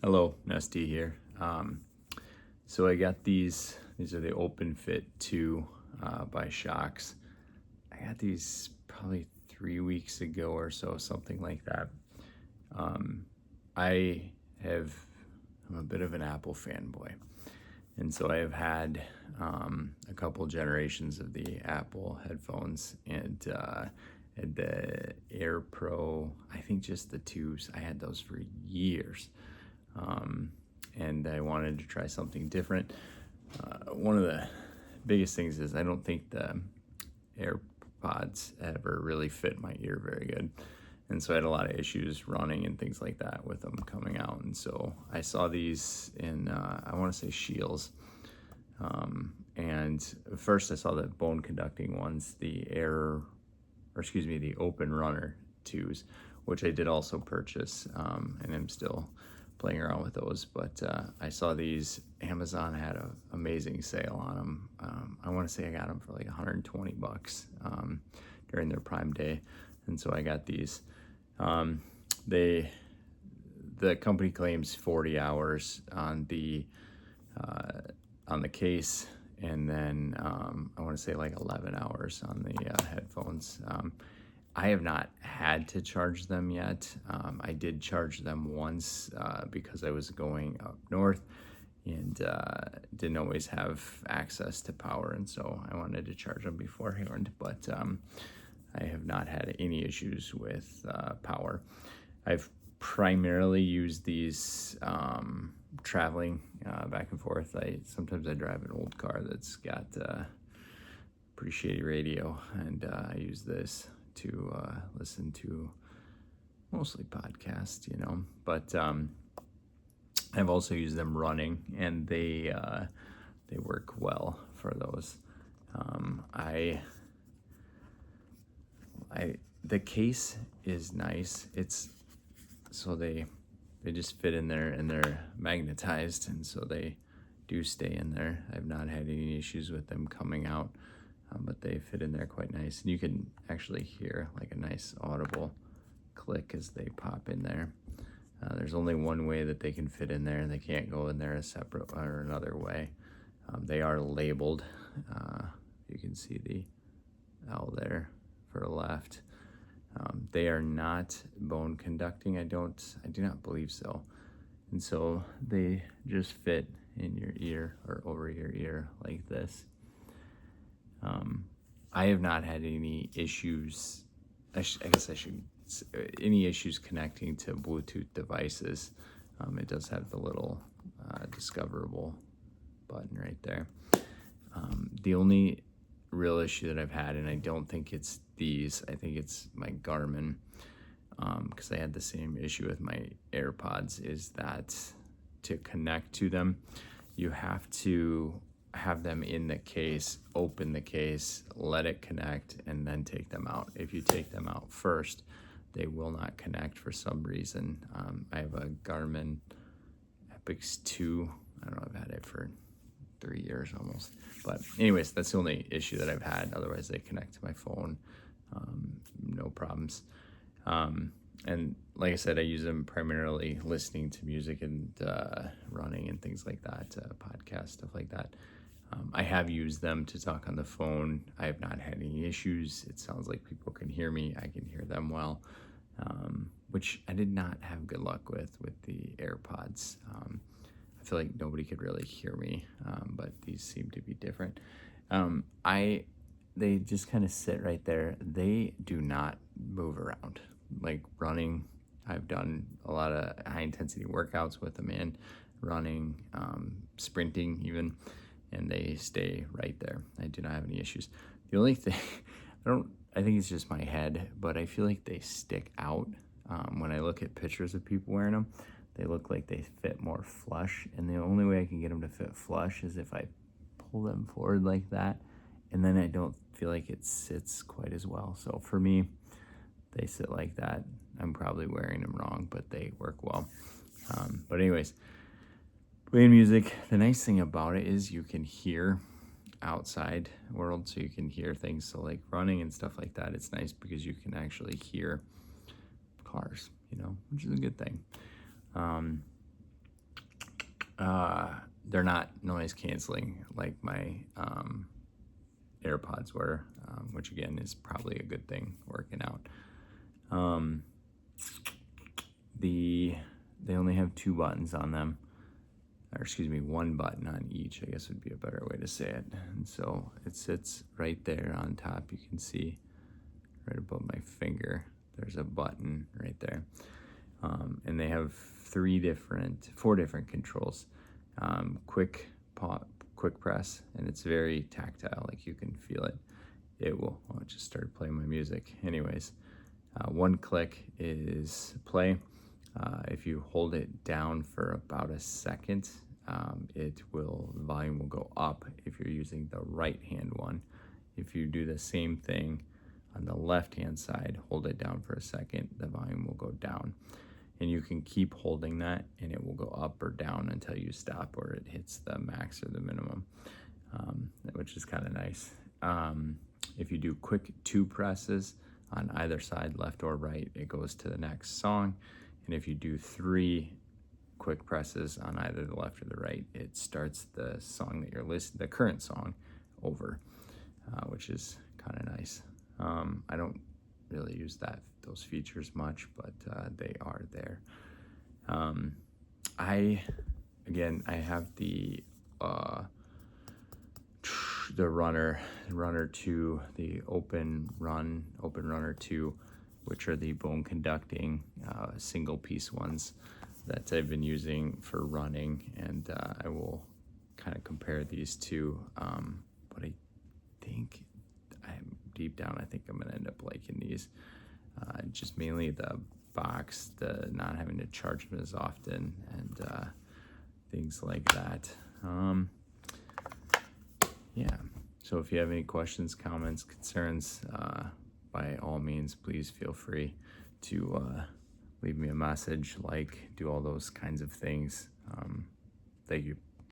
Hello, Nesty here. So I got these are the OpenFit 2 by Shokz. I got these probably 3 weeks ago or so, something like that. I I'm a bit of an Apple fanboy. And so I have had a couple generations of the Apple headphones and had the Air Pro, I think just the twos. I had those for years. And I wanted to try something different. One of the biggest things is I don't think the AirPods ever really fit my ear very good. And so I had a lot of issues running and things like that with them coming out. And so I saw these in, I want to say Shields. And first I saw the bone conducting ones, the Open Runner 2s, which I did also purchase, and I'm still playing around with those. But I saw these, Amazon had an amazing sale on them. I want to say I got them for like $120 during their Prime Day, and so I got these. The company claims 40 hours on the case, and then I want to say like 11 hours on the headphones. I have not had to charge them yet. I did charge them once because I was going up north and didn't always have access to power, and so I wanted to charge them beforehand, but I have not had any issues with power. I've primarily used these traveling back and forth. Sometimes I drive an old car that's got pretty shady radio, and I use this to listen to mostly podcasts, but I've also used them running, and they work well for those. The case is nice. It's so they just fit in there, and they're magnetized, and so they do stay in there. I've not had any issues with them coming out, but they fit in there quite nice. And you can actually hear like a nice audible click as they pop in there. There's only one way that they can fit in there, and they can't go in there a separate or another way. They are labeled. You can see the L there for the left. They are not bone conducting. I do not believe so. And so they just fit in your ear or over your ear like this. I have not had any issues. Any issues connecting to Bluetooth devices. It does have the little discoverable button right there. The only real issue that I've had, and I don't think it's these, I think it's my Garmin, because I had the same issue with my AirPods, is that to connect to them, you have to have them in the case, open the case, let it connect, and then take them out. If you take them out first, they will not connect for some reason. I have a Garmin Epix 2. I don't know, I've had it for 3 years almost. But anyways, that's the only issue that I've had. Otherwise, they connect to my phone, no problems. And like I said, I use them primarily listening to music and running and things like that, podcasts, stuff like that. I have used them to talk on the phone. I have not had any issues. It sounds like people can hear me. I can hear them well, which I did not have good luck with the AirPods. I feel like nobody could really hear me, but these seem to be different. They just kind of sit right there. They do not move around. Like running, I've done a lot of high intensity workouts with them in running, sprinting even, and they stay right there. I do not have any issues. The only thing, I think it's just my head, but I feel like they stick out. When I look at pictures of people wearing them, they look like they fit more flush, and the only way I can get them to fit flush is if I pull them forward like that, and then I don't feel like it sits quite as well. So for me, they sit like that. I'm probably wearing them wrong, but they work well. But anyways, playing music, the nice thing about it is you can hear outside world, so you can hear things. So like running and stuff like that, it's nice because you can actually hear cars, which is a good thing. They're not noise canceling like my AirPods were, which again is probably a good thing working out. They only have 2 buttons on them, or excuse me, 1 button on each, I guess would be a better way to say it. And so it sits right there on top. You can see right above my finger, there's a button right there. And they have 4 different controls. Quick press, and it's very tactile, like you can feel it. I just started playing my music. Anyways, 1 click is play. If you hold it down for about a second, the volume will go up if you're using the right hand one. If you do the same thing on the left hand side, hold it down for a second, the volume will go down. And you can keep holding that and it will go up or down until you stop or it hits the max or the minimum, which is kind of nice. If you do quick 2 presses on either side, left or right, it goes to the next song. And if you do 3 quick presses on either the left or the right, it starts the song that you're listening, the current song, over, which is kind of nice. I don't really use those features much, but they are there. I have the runner 2, the Open Runner 2, which are the bone conducting single piece ones that I've been using for running, and I will kind of compare these two. But I think deep down, I think I'm gonna end up liking these. Just mainly the box, the not having to charge them as often, and things like that. Yeah, so if you have any questions, comments, concerns, by all means, please feel free to leave me a message, do all those kinds of things. Thank you.